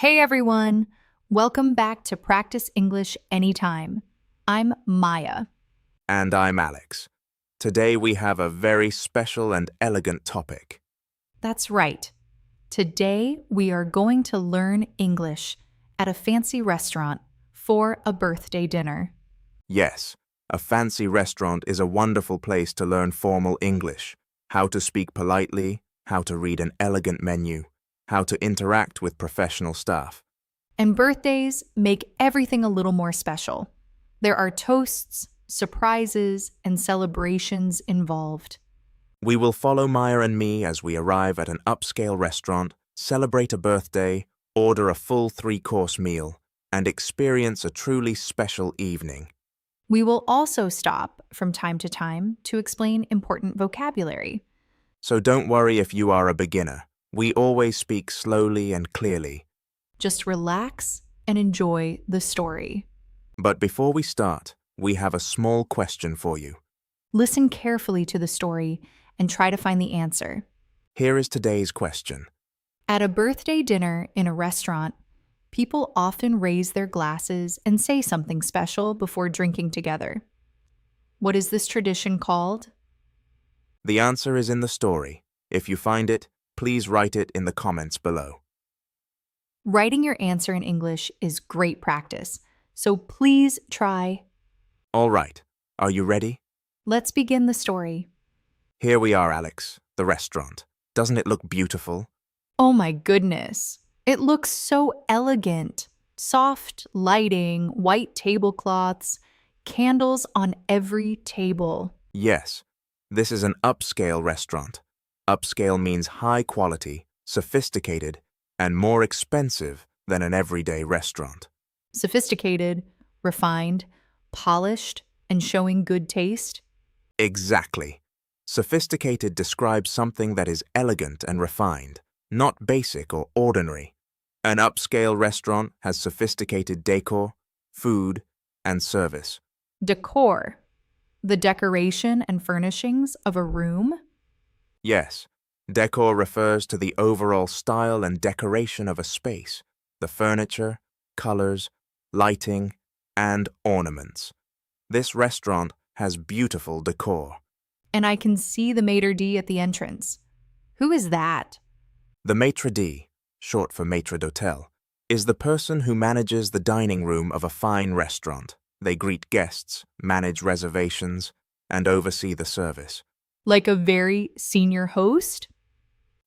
Hey everyone! Welcome back to Practice English Anytime. I'm Maya. And I'm Alex. Today we have a very special and elegant topic. That's right. Today we are going to learn English at a fancy restaurant for a birthday dinner. Yes, a fancy restaurant is a wonderful place to learn formal English, how to speak politely, how to read an elegant menu, how to interact with professional staff. And birthdays make everything a little more special. There are toasts, surprises, and celebrations involved. We will follow Maya and me as we arrive at an upscale restaurant, celebrate a birthday, order a full 3-course meal, and experience a truly special evening. We will also stop from time to time to explain important vocabulary. So don't worry if you are a beginner. We always speak slowly and clearly. Just relax and enjoy the story. But before we start, we have a small question for you. Listen carefully to the story and try to find the answer. Here is today's question. At a birthday dinner in a restaurant, people often raise their glasses and say something special before drinking together. What is this tradition called? The answer is in the story. If you find it, please write it in the comments below. Writing your answer in English is great practice, so please try. All right, are you ready? Let's begin the story. Here we are, Alex, the restaurant. Doesn't it look beautiful? Oh my goodness, it looks so elegant. Soft lighting, white tablecloths, candles on every table. Yes, this is an upscale restaurant. Upscale means high quality, sophisticated, and more expensive than an everyday restaurant. Sophisticated, refined, polished, and showing good taste. Exactly. Sophisticated describes something that is elegant and refined, not basic or ordinary. An upscale restaurant has sophisticated decor, food, and service. Decor, the decoration and furnishings of a room. Yes, decor refers to the overall style and decoration of a space, the furniture, colors, lighting, and ornaments. This restaurant has beautiful decor. And I can see the maître d' at the entrance. Who is that? The maître d', short for maître d'hôtel, is the person who manages the dining room of a fine restaurant. They greet guests, manage reservations, and oversee the service. Like a very senior host?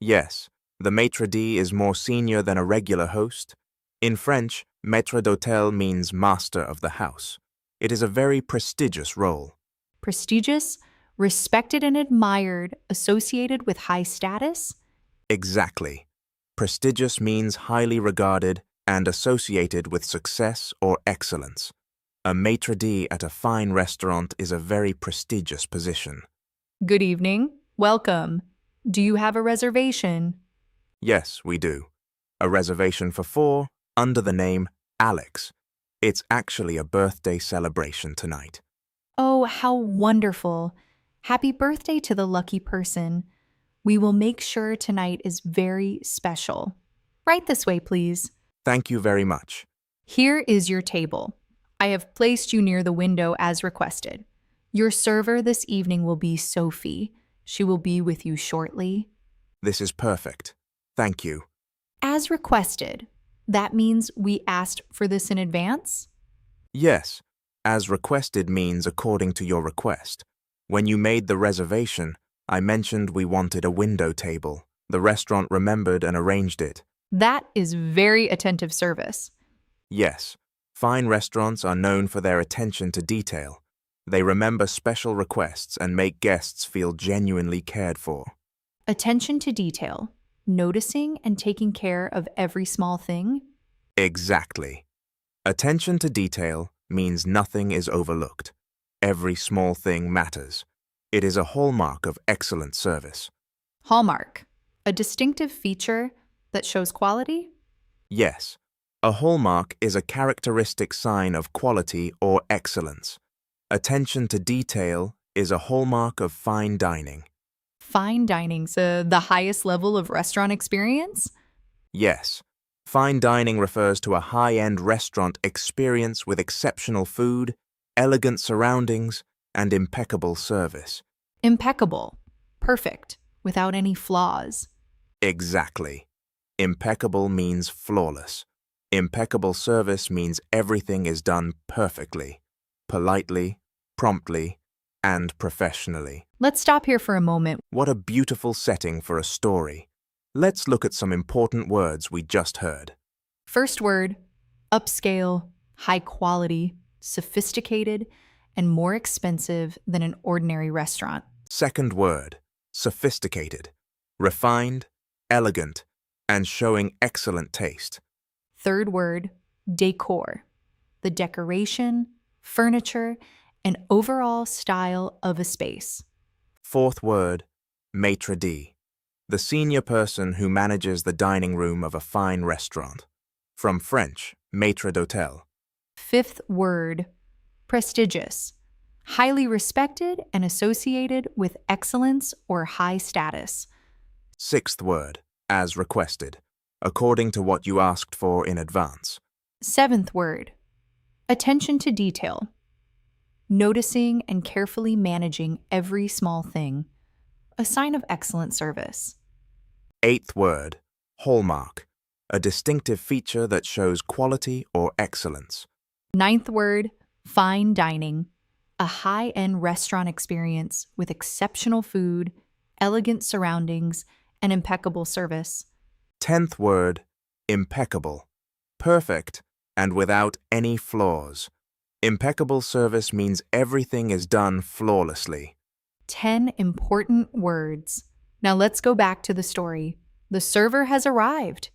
Yes, the maître d' is more senior than a regular host. In French, maître d'hôtel means master of the house. It is a very prestigious role. Prestigious, respected and admired, associated with high status? Exactly. Prestigious means highly regarded and associated with success or excellence. A maître d' at a fine restaurant is a very prestigious position. Good evening. Welcome. Do you have a reservation? Yes, we do. A reservation for 4 under the name Alex. It's actually a birthday celebration tonight. Oh, how wonderful. Happy birthday to the lucky person. We will make sure tonight is very special. Right this way, please. Thank you very much. Here is your table. I have placed you near the window as requested. Your server this evening will be Sophie. She will be with you shortly. This is perfect. Thank you. As requested. That means we asked for this in advance? Yes, as requested means according to your request. When you made the reservation, I mentioned we wanted a window table. The restaurant remembered and arranged it. That is very attentive service. Yes, fine restaurants are known for their attention to detail. They remember special requests and make guests feel genuinely cared for. Attention to detail. Noticing and taking care of every small thing? Exactly. Attention to detail means nothing is overlooked. Every small thing matters. It is a hallmark of excellent service. Hallmark. A distinctive feature that shows quality? Yes, a hallmark is a characteristic sign of quality or excellence. Attention to detail is a hallmark of fine dining. Fine dining's the highest level of restaurant experience? Yes, Fine dining refers to a high-end restaurant experience with exceptional food, elegant surroundings, and impeccable service. Impeccable. Perfect. Without any flaws. Exactly. Impeccable means flawless. Impeccable service means everything is done perfectly, politely, promptly, and professionally. Let's stop here for a moment. What a beautiful setting for a story. Let's look at some important words we just heard. First word, upscale, high quality, sophisticated, and more expensive than an ordinary restaurant. Second word, sophisticated, refined, elegant, and showing excellent taste. Third word, decor, the decoration, furniture, and overall style of a space. Fourth word, maître d', the senior person who manages the dining room of a fine restaurant. From French, maître d'hôtel. Fifth word, prestigious, highly respected and associated with excellence or high status. Sixth word, as requested, according to what you asked for in advance. Seventh word, attention to detail, noticing and carefully managing every small thing, a sign of excellent service. Eighth word, hallmark, a distinctive feature that shows quality or excellence. Ninth word, fine dining, a high-end restaurant experience with exceptional food, elegant surroundings, and impeccable service. 10th word, impeccable, perfect, and without any flaws. Impeccable service means everything is done flawlessly. 10 important words. Now let's go back to the story. The server has arrived.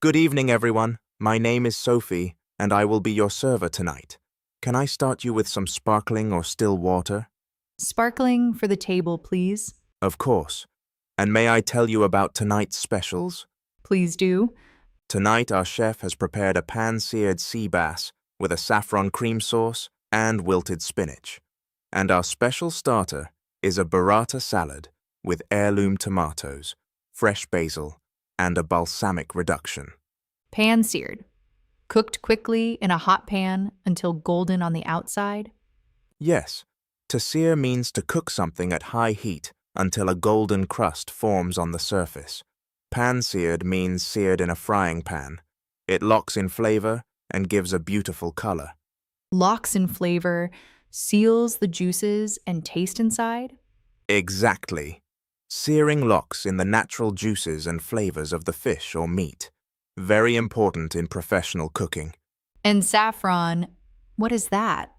Good evening, everyone. My name is Sophie, and I will be your server tonight. Can I start you with some sparkling or still water? Sparkling for the table, please. Of course. And may I tell you about tonight's specials? Please do. Tonight, our chef has prepared a pan-seared sea bass with a saffron cream sauce and wilted spinach. And our special starter is a burrata salad with heirloom tomatoes, fresh basil, and a balsamic reduction. Pan-seared. Cooked quickly in a hot pan until golden on the outside. Yes, to sear means to cook something at high heat until a golden crust forms on the surface. Pan-seared means seared in a frying pan. It locks in flavor and gives a beautiful color. Locks in flavor, seals the juices and taste inside. Exactly. Searing locks in the natural juices and flavors of the fish or meat. Very important in professional cooking. And saffron, what is that?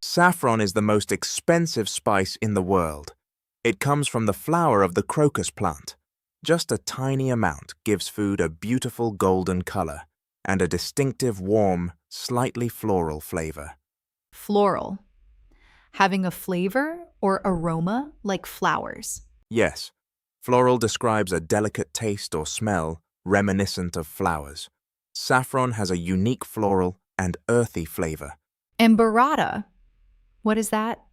Saffron is the most expensive spice in the world. It comes from the flower of the crocus plant. Just a tiny amount gives food a beautiful golden color and a distinctive warm, slightly floral flavor. Floral. Having a flavor or aroma like flowers. Yes, floral describes a delicate taste or smell reminiscent of flowers. Saffron has a unique floral and earthy flavor. And burrata, what is that?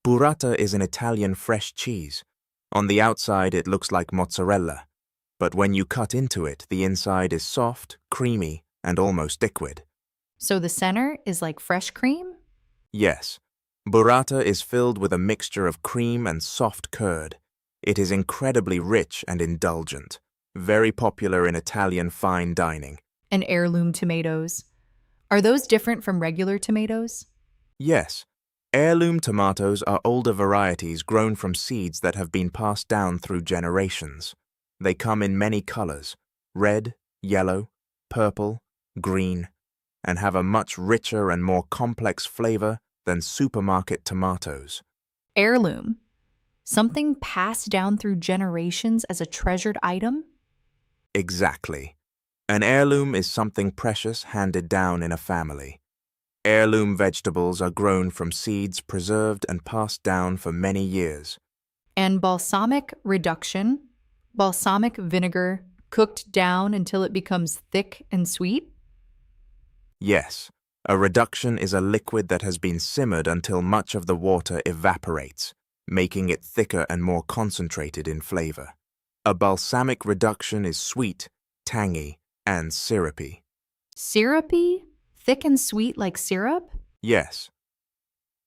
Burrata is an Italian fresh cheese. On the outside, it looks like mozzarella, but when you cut into it, the inside is soft, creamy, and almost liquid. So the center is like fresh cream? Yes, burrata is filled with a mixture of cream and soft curd. It is incredibly rich and indulgent, very popular in Italian fine dining. And heirloom tomatoes. Are those different from regular tomatoes? Yes, heirloom tomatoes are older varieties grown from seeds that have been passed down through generations. They come in many colors, red, yellow, purple, green, and have a much richer and more complex flavor than supermarket tomatoes. Heirloom. Something passed down through generations as a treasured item? Exactly. An heirloom is something precious handed down in a family. Heirloom vegetables are grown from seeds preserved and passed down for many years. And balsamic reduction, balsamic vinegar cooked down until it becomes thick and sweet? Yes, a reduction is a liquid that has been simmered until much of the water evaporates, making it thicker and more concentrated in flavor. A balsamic reduction is sweet, tangy, and syrupy. Syrupy? Thick and sweet like syrup? Yes.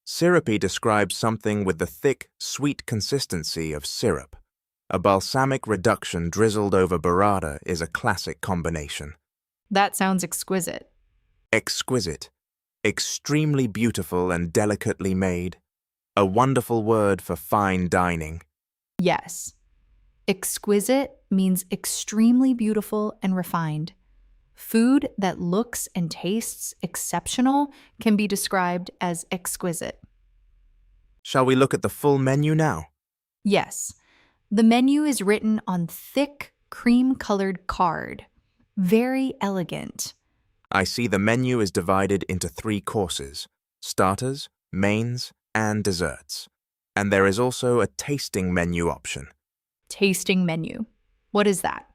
Syrupy describes something with the thick, sweet consistency of syrup. A balsamic reduction drizzled over burrata is a classic combination. That sounds exquisite. Exquisite, extremely beautiful and delicately made. A wonderful word for fine dining. Yes. Exquisite means extremely beautiful and refined. Food that looks and tastes exceptional can be described as exquisite. Shall we look at the full menu now? Yes. The menu is written on thick, cream-colored card. Very elegant. I see the menu is divided into 3 courses: starters, mains, and desserts. And there is also a tasting menu option. Tasting menu. What is that?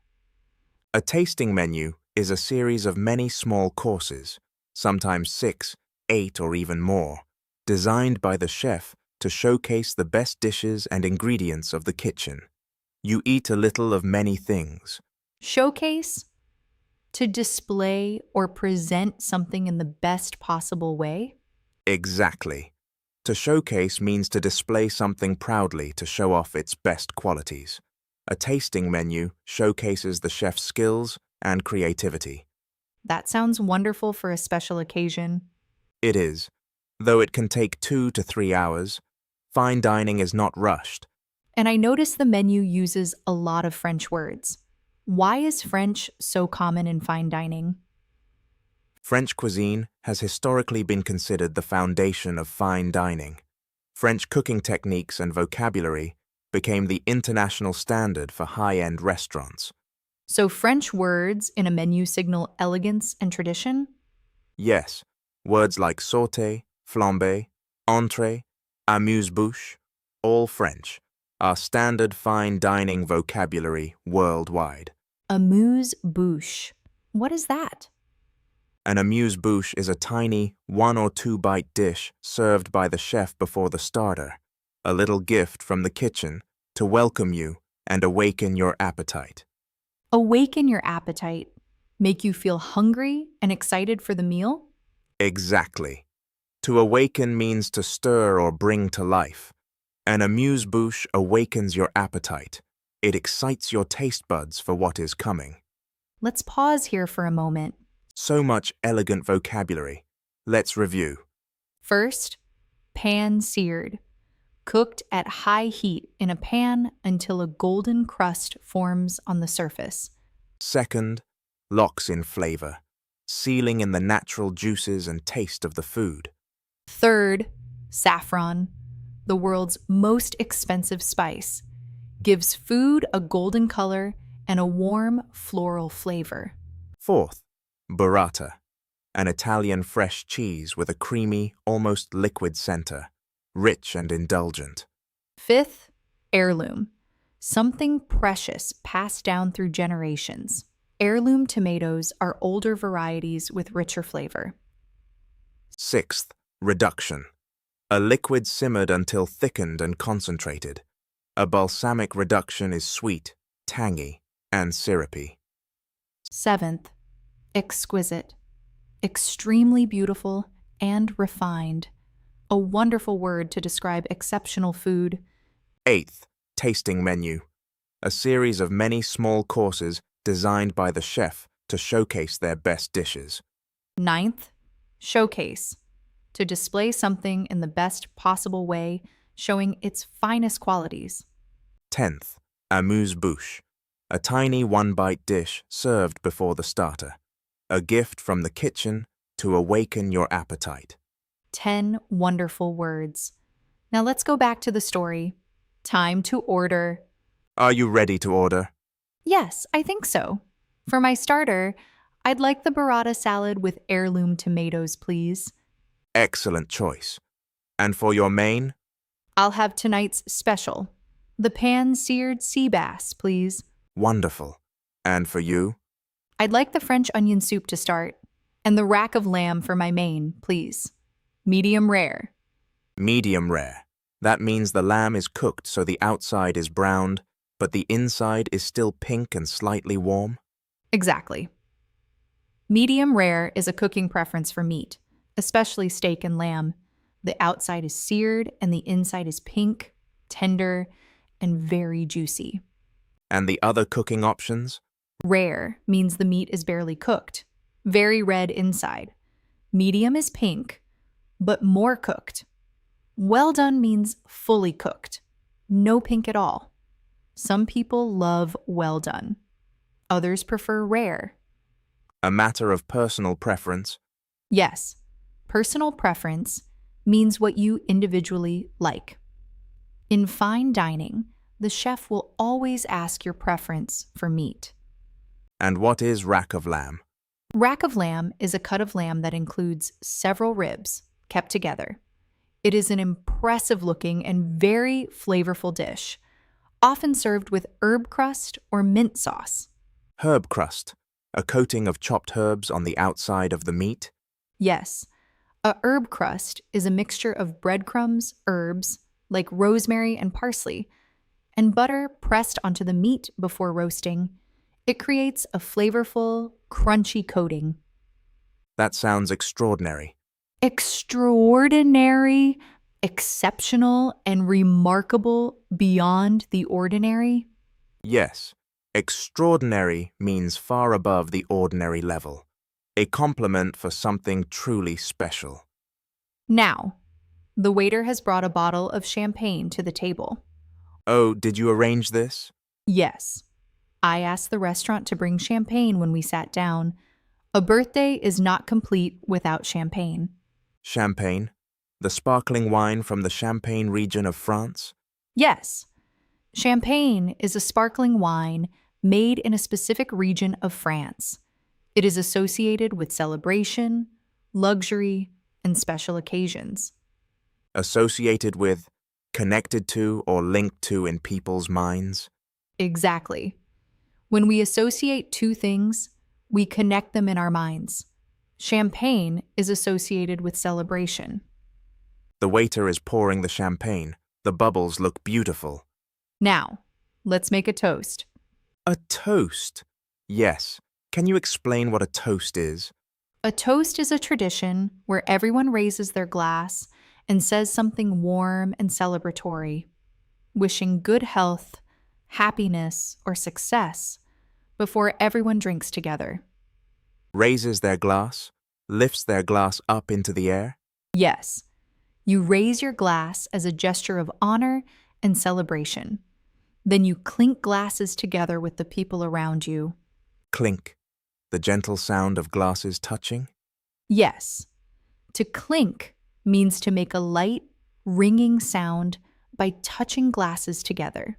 A tasting menu is a series of many small courses, sometimes 6, 8, or even more, designed by the chef to showcase the best dishes and ingredients of the kitchen. You eat a little of many things. Showcase? To display or present something in the best possible way? Exactly. To showcase means to display something proudly to show off its best qualities. A tasting menu showcases the chef's skills and creativity. That sounds wonderful for a special occasion. It is. Though it can take 2 to 3 hours, fine dining is not rushed. And I notice the menu uses a lot of French words. Why is French so common in fine dining? French cuisine has historically been considered the foundation of fine dining. French cooking techniques and vocabulary became the international standard for high-end restaurants. So French words in a menu signal elegance and tradition? Yes, words like sauté, flambé, entrée, amuse-bouche, all French, are standard fine dining vocabulary worldwide. Amuse-bouche. What is that? An amuse-bouche is a tiny 1 or 2 bite dish served by the chef before the starter, a little gift from the kitchen to welcome you and awaken your appetite. Awaken your appetite. Make you feel hungry and excited for the meal? Exactly. To awaken means to stir or bring to life. An amuse-bouche awakens your appetite. It excites your taste buds for what is coming. Let's pause here for a moment. So much elegant vocabulary. Let's review. First, pan-seared. Cooked at high heat in a pan until a golden crust forms on the surface. Second, locks in flavor, sealing in the natural juices and taste of the food. Third, saffron, the world's most expensive spice, gives food a golden color and a warm floral flavor. Fourth, burrata, an Italian fresh cheese with a creamy, almost liquid center, rich and indulgent. Fifth, heirloom, something precious passed down through generations. Heirloom tomatoes are older varieties with richer flavor. Sixth, reduction, a liquid simmered until thickened and concentrated. A balsamic reduction is sweet, tangy, and syrupy. Seventh, exquisite, extremely beautiful and refined. A wonderful word to describe exceptional food. Eighth, tasting menu, a series of many small courses designed by the chef to showcase their best dishes. Ninth, showcase, to display something in the best possible way, showing its finest qualities. 10th, amuse-bouche, a tiny 1-bite dish served before the starter, a gift from the kitchen to awaken your appetite. 10 wonderful words. Now let's go back to the story. Time to order. Are you ready to order? Yes, I think so. For my starter, I'd like the burrata salad with heirloom tomatoes, please. Excellent choice. And for your main? I'll have tonight's special, the pan-seared sea bass, please. Wonderful. And for you? I'd like the French onion soup to start, and the rack of lamb for my main, please. Medium rare. Medium rare. That means the lamb is cooked so the outside is browned, but the inside is still pink and slightly warm? Exactly. Medium rare is a cooking preference for meat, especially steak and lamb. The outside is seared and the inside is pink, tender, and very juicy. And the other cooking options? Rare means the meat is barely cooked, very red inside. Medium is pink, but more cooked. Well done means fully cooked, no pink at all. Some people love well done. Others prefer rare. A matter of personal preference. Yes, personal preference means what you individually like. In fine dining, the chef will always ask your preference for meat. And what is rack of lamb? Rack of lamb is a cut of lamb that includes several ribs kept together. It is an impressive looking and very flavorful dish, often served with herb crust or mint sauce. Herb crust, a coating of chopped herbs on the outside of the meat. Yes, a herb crust is a mixture of breadcrumbs, herbs, like rosemary and parsley, and butter pressed onto the meat before roasting. It creates a flavorful, crunchy coating. That sounds extraordinary. Extraordinary, exceptional, and remarkable beyond the ordinary? Yes, extraordinary means far above the ordinary level. A compliment for something truly special. Now, the waiter has brought a bottle of champagne to the table. Oh, did you arrange this? Yes. I asked the restaurant to bring champagne when we sat down. A birthday is not complete without champagne. Champagne? The sparkling wine from the Champagne region of France? Yes. Champagne is a sparkling wine made in a specific region of France. It is associated with celebration, luxury, and special occasions. Associated with, connected to, or linked to in people's minds? Exactly. When we associate two things, we connect them in our minds. Champagne is associated with celebration. The waiter is pouring the champagne. The bubbles look beautiful. Now, let's make a toast. A toast? Yes. Can you explain what a toast is? A toast is a tradition where everyone raises their glass and says something warm and celebratory, wishing good health, happiness, or success before everyone drinks together. Raises their glass? Lifts their glass up into the air? Yes, you raise your glass as a gesture of honor and celebration. Then you clink glasses together with the people around you. Clink. The gentle sound of glasses touching? Yes, to clink means to make a light, ringing sound by touching glasses together.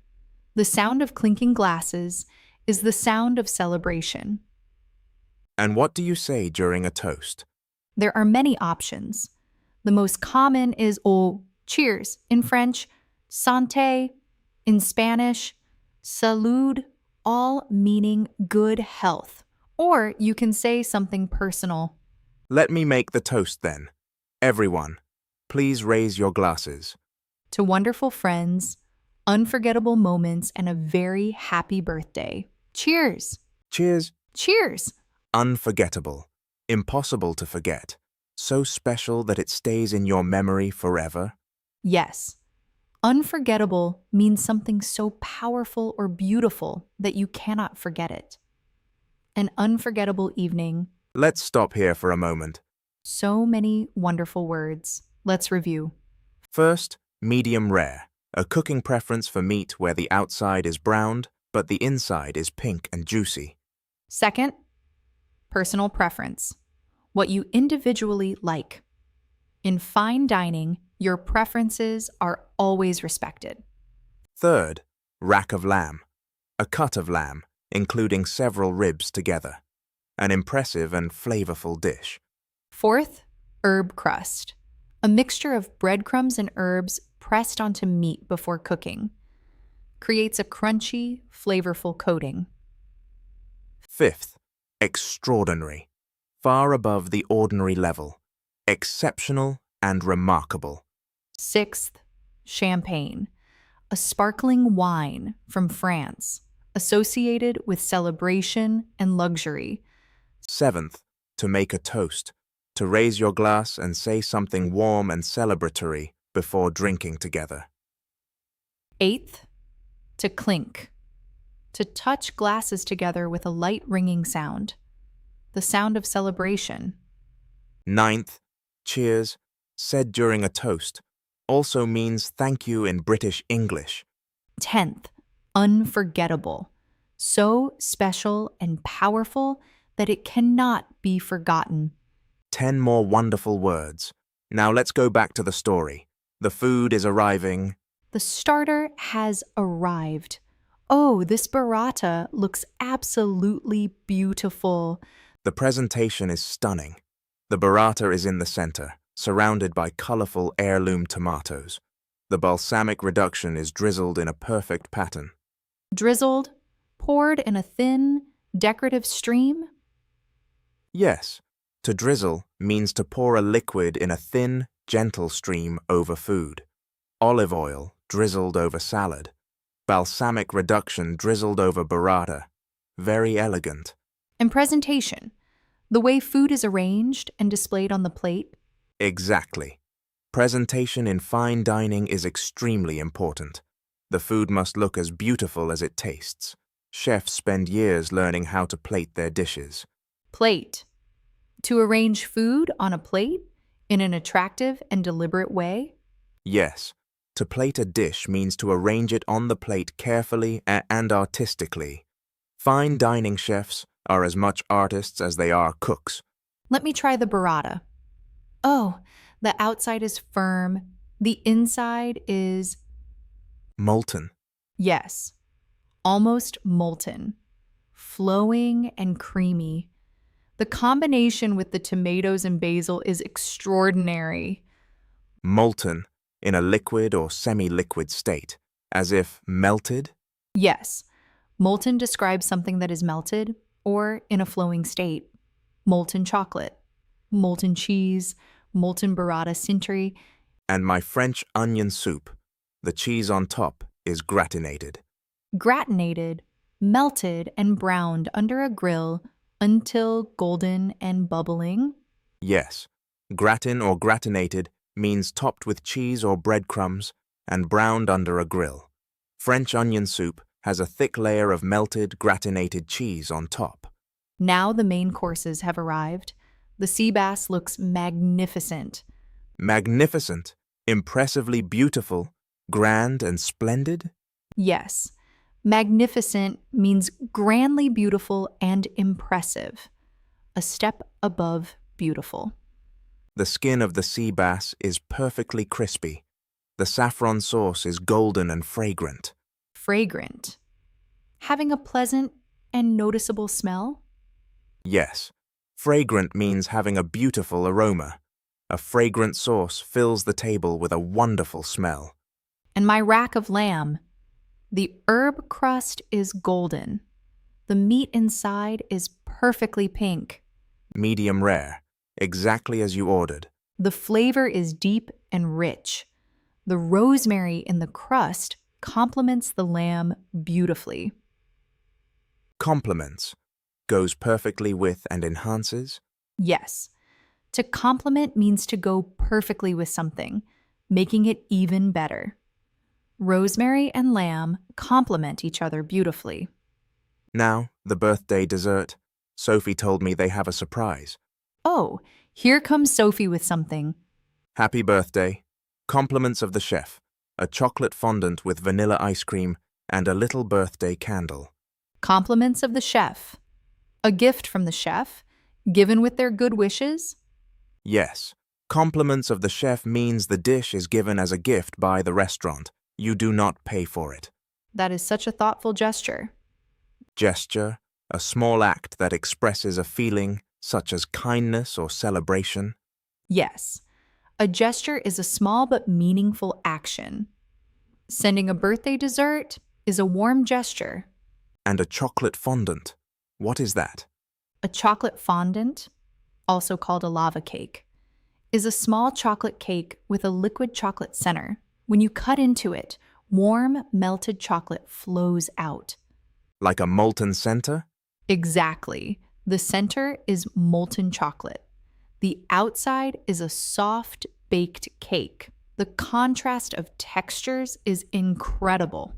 The sound of clinking glasses is the sound of celebration. And what do you say during a toast? There are many options. The most common is cheers in French, santé in Spanish, salud, all meaning good health. Or you can say something personal. Let me make the toast then. Everyone, please raise your glasses. To wonderful friends, unforgettable moments, and a very happy birthday. Cheers! Cheers. Cheers! Unforgettable. Impossible to forget. So special that it stays in your memory forever. Yes. Unforgettable means something so powerful or beautiful that you cannot forget it. An unforgettable evening. Let's stop here for a moment. So many wonderful words. Let's review. First, medium rare, a cooking preference for meat where the outside is browned, but the inside is pink and juicy. Second, personal preference. What you individually like. In fine dining, your preferences are always respected. Third, rack of lamb, a cut of lamb, including several ribs together. An impressive and flavorful dish. Fourth, herb crust. A mixture of breadcrumbs and herbs pressed onto meat before cooking. Creates a crunchy, flavorful coating. Fifth, extraordinary. Far above the ordinary level. Exceptional and remarkable. Sixth, champagne. A sparkling wine from France, associated with celebration and luxury. Seventh, to make a toast, to raise your glass and say something warm and celebratory before drinking together. 8th, to clink, to touch glasses together with a light ringing sound, the sound of celebration. 9th, cheers, said during a toast, also means thank you in British English. 10th, unforgettable, so special and powerful that it cannot be forgotten. 10 more wonderful words. Now let's go back to the story. The food is arriving. The starter has arrived. Oh, this burrata looks absolutely beautiful. The presentation is stunning. The burrata is in the center, surrounded by colorful heirloom tomatoes. The balsamic reduction is drizzled in a perfect pattern. Drizzled, poured in a thin, decorative stream? Yes, to drizzle means to pour a liquid in a thin, gentle stream over food. Olive oil drizzled over salad. Balsamic reduction drizzled over burrata. Very elegant. And presentation, the way food is arranged and displayed on the plate? Exactly. Presentation in fine dining is extremely important. The food must look as beautiful as it tastes. Chefs spend years learning how to plate their dishes. Plate, to arrange food on a plate in an attractive and deliberate way? Yes, to plate a dish means to arrange it on the plate carefully and artistically. Fine dining chefs are as much artists as they are cooks. Let me try the burrata. Oh, the outside is firm. The inside is... Molten. Yes, almost molten. Flowing and creamy. The combination with the tomatoes and basil is extraordinary. Molten in a liquid or semi-liquid state, as if melted? Yes, molten describes something that is melted or in a flowing state. Molten chocolate, molten cheese, molten burrata cintri. And my French onion soup, the cheese on top, is gratinated. Gratinated, melted and browned under a grill until golden and bubbling. Yes, gratin or gratinated means topped with cheese or breadcrumbs and browned under a grill. French onion soup has a thick layer of melted, gratinated cheese on top. Now the main courses have arrived. The sea bass looks magnificent. Magnificent, impressively beautiful, grand and splendid? Yes, magnificent means grandly beautiful and impressive. A step above beautiful. The skin of the sea bass is perfectly crispy. The saffron sauce is golden and fragrant. Fragrant. Having a pleasant and noticeable smell? Yes, fragrant means having a beautiful aroma. A fragrant sauce fills the table with a wonderful smell. And my rack of lamb. The herb crust is golden. The meat inside is perfectly pink. Medium rare, exactly as you ordered. The flavor is deep and rich. The rosemary in the crust complements the lamb beautifully. Complements. Goes perfectly with and enhances? Yes. To complement means to go perfectly with something, making it even better. Rosemary and lamb complement each other beautifully. Now, the birthday dessert. Sophie told me they have a surprise. Oh, here comes Sophie with something. Happy birthday. Compliments of the chef. A chocolate fondant with vanilla ice cream and a little birthday candle. Compliments of the chef. A gift from the chef, given with their good wishes? Yes. Compliments of the chef means the dish is given as a gift by the restaurant. You do not pay for it. That is such a thoughtful gesture. Gesture, a small act that expresses a feeling such as kindness or celebration. Yes, a gesture is a small but meaningful action. Sending a birthday dessert is a warm gesture. And a chocolate fondant. What is that? A chocolate fondant, also called a lava cake, is a small chocolate cake with a liquid chocolate center. When you cut into it, warm, melted chocolate flows out. Like a molten center? Exactly. The center is molten chocolate. The outside is a soft baked cake. The contrast of textures is incredible.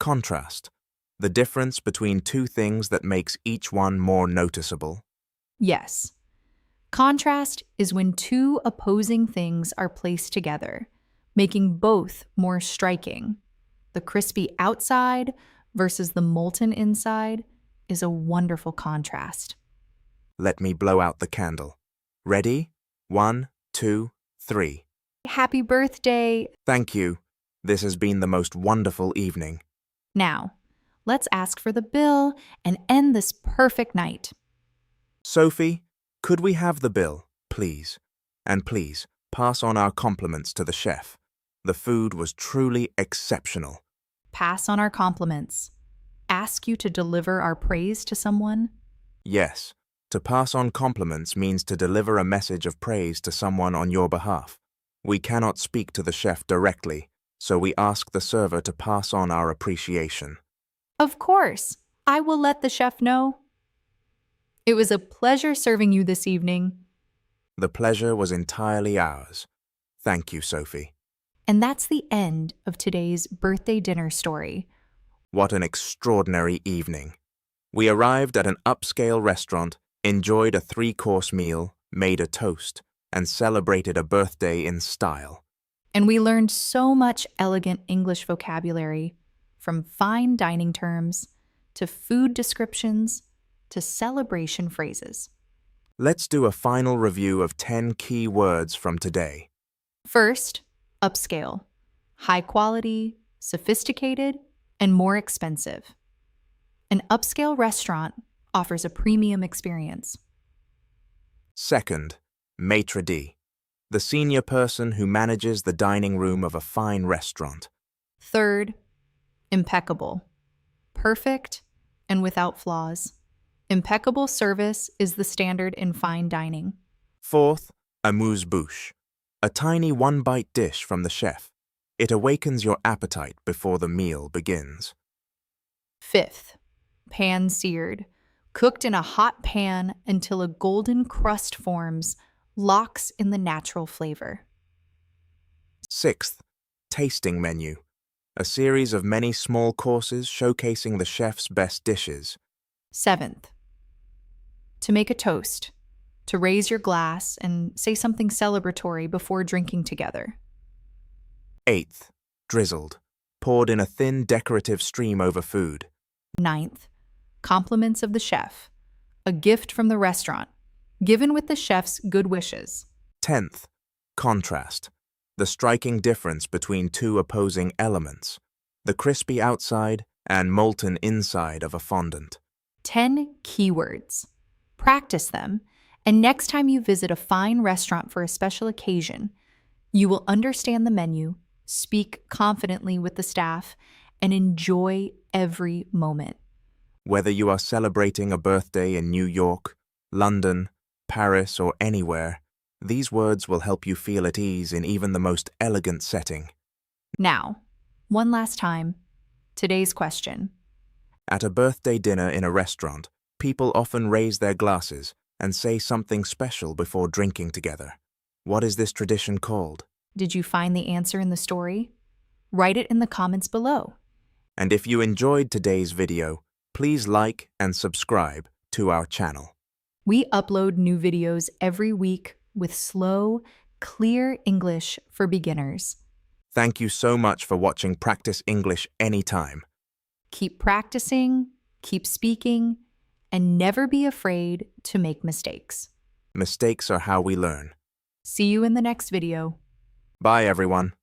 Contrast. The difference between two things that makes each one more noticeable. Yes. Contrast is when two opposing things are placed together, making both more striking. The crispy outside versus the molten inside is a wonderful contrast. Let me blow out the candle. Ready? 1, 2, 3. Happy birthday! Thank you. This has been the most wonderful evening. Now, let's ask for the bill and end this perfect night. Sophie, could we have the bill, please? And please, pass on our compliments to the chef. The food was truly exceptional. Pass on our compliments. Ask you to deliver our praise to someone? Yes, to pass on compliments means to deliver a message of praise to someone on your behalf. We cannot speak to the chef directly, so we ask the server to pass on our appreciation. Of course, I will let the chef know. It was a pleasure serving you this evening. The pleasure was entirely ours. Thank you, Sophie. And that's the end of today's birthday dinner story. What an extraordinary evening. We arrived at an upscale restaurant, enjoyed a 3-course meal, made a toast, and celebrated a birthday in style. And we learned so much elegant English vocabulary, from fine dining terms to food descriptions to celebration phrases. Let's do a final review of 10 key words from today. First, upscale, high quality, sophisticated, and more expensive. An upscale restaurant offers a premium experience. Second, maître d', the senior person who manages the dining room of a fine restaurant. Third, impeccable, perfect, and without flaws. Impeccable service is the standard in fine dining. Fourth, amuse-bouche, a tiny one-bite dish from the chef. It awakens your appetite before the meal begins. Fifth, pan-seared, cooked in a hot pan until a golden crust forms, locks in the natural flavor. Sixth, tasting menu, a series of many small courses showcasing the chef's best dishes. Seventh, to make a toast, to raise your glass and say something celebratory before drinking together. Eighth, drizzled, poured in a thin decorative stream over food. Ninth, compliments of the chef, a gift from the restaurant, given with the chef's good wishes. 10th, contrast, the striking difference between two opposing elements, the crispy outside and molten inside of a fondant. 10 keywords. Practice them, and next time you visit a fine restaurant for a special occasion, you will understand the menu, speak confidently with the staff, and enjoy every moment. Whether you are celebrating a birthday in New York, London, Paris, or anywhere, these words will help you feel at ease in even the most elegant setting. Now, one last time, today's question. At a birthday dinner in a restaurant, people often raise their glasses and say something special before drinking together. What is this tradition called? Did you find the answer in the story? Write it in the comments below. And if you enjoyed today's video, please like and subscribe to our channel. We upload new videos every week with slow, clear English for beginners. Thank you so much for watching Practice English Anytime. Keep practicing, keep speaking, and never be afraid to make mistakes. Mistakes are how we learn. See you in the next video. Bye, everyone.